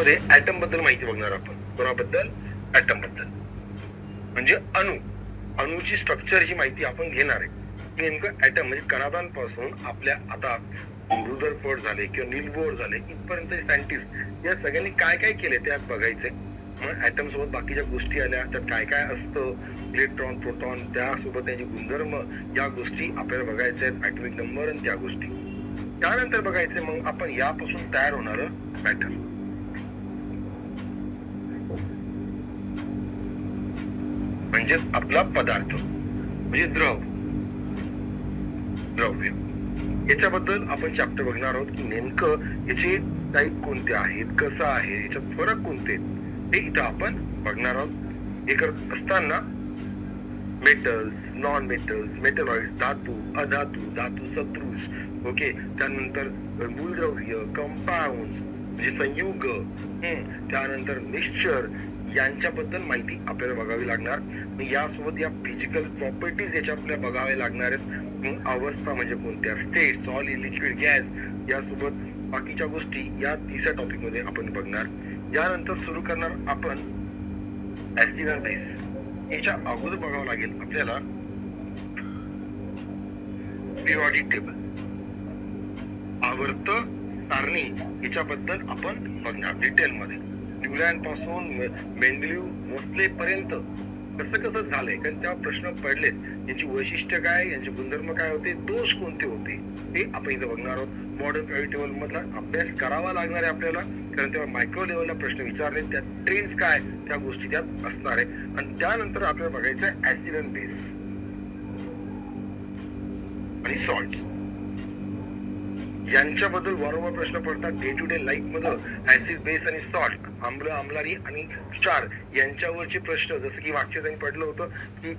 मध्ये ऍटम बद्दल माहिती बघणार आपण. कोणाबद्दल? ऍटम बद्दल. म्हणजे अणूची स्ट्रक्चर ही माहिती आपण घेणार आहे. नेमकं ऍटम म्हणजे कणादांपासून आपल्या आता रुदरफोर्ड झाले किंवा नील बोर झाले इथपर्यंत सायंटिस्ट या सगळ्यांनी काय काय केले त्यात बघायचंय. मग ऍटम सोबत बाकीच्या गोष्टी आल्या, त्यात काय काय असतं, इलेक्ट्रॉन, प्रोटॉन, त्यासोबत त्याचे गुणधर्म, या गोष्टी आपल्याला बघायच्या आहेत. ऍटॉमिक नंबर आणि त्या गोष्टी त्यानंतर बघायचे. मग आपण यापासून तयार होणार मॅटर म्हणजेच आपला पदार्थ म्हणजे द्रव्य याच्याबद्दल आपण चॅप्टर बघणार आहोत की नेमकं याचे टाईप कोणते आहेत, कसं आहे, याच्यात फरक कोणते ते इथं आपण बघणार आहोत. हे करत असताना मेटल्स, नॉन मेटल्स, मेटलॉइड्स, धातू, अधातू, धातू सदृश, ओके, त्यानंतर मूलद्रव्य, कंपाऊंड्स म्हणजे संयुग, त्यानंतर मिक्सचर यांच्याबद्दल माहिती आपल्याला बघावी लागणार. यासोबत या फिजिकल प्रॉपर्टीज याच्या आपल्याला बघाव्या लागणार आहेत. अवस्था म्हणजे कोणत्या, स्टेट, सॉलिड, लिक्विड, गॅस, यासोबत बाकीच्या गोष्टी या तिसऱ्या टॉपिक मध्ये आपण बघणार. यानंतर सुरू करणार आपण ऍसिड आणि बेस. याच्या अगोदर बघावं लागेल आपल्याला पिरियॉडिक टेबल, आवर्त सारणी, याच्याबद्दल आपण बघणार डिटेल मध्ये. न्यूलँड पासून मेंडलीव मोस्ले पर्यंत कसं कसं झालंय, कारण त्या प्रश्न पडलेत. यांची वैशिष्ट्य काय, यांचे गुणधर्म काय होते, दोष कोणते होते, ते आपण इथं बघणार आहोत. मॉडर्न पिरियॉडिक टेबल मधला अभ्यास करावा लागणार आहे आपल्याला, कारण तेव्हा मायक्रो लेवलला प्रश्न विचारले, त्यात ट्रेंड्स काय, त्या गोष्टी त्यात असणार आहे. आणि त्यानंतर आपल्याला बघायचं आहे ऍसिड आणि बेस आणि सॉल्ट यांच्याबद्दल वारंवार प्रश्न पडतात डे टू डे लाईफ मध्ये. ऍसिड, बेस आणि सॉल्ट, आम्ल, आम्लारी आणि क्षार यांच्यावरचे प्रश्न, जसं की मागच्या पडलं होतं की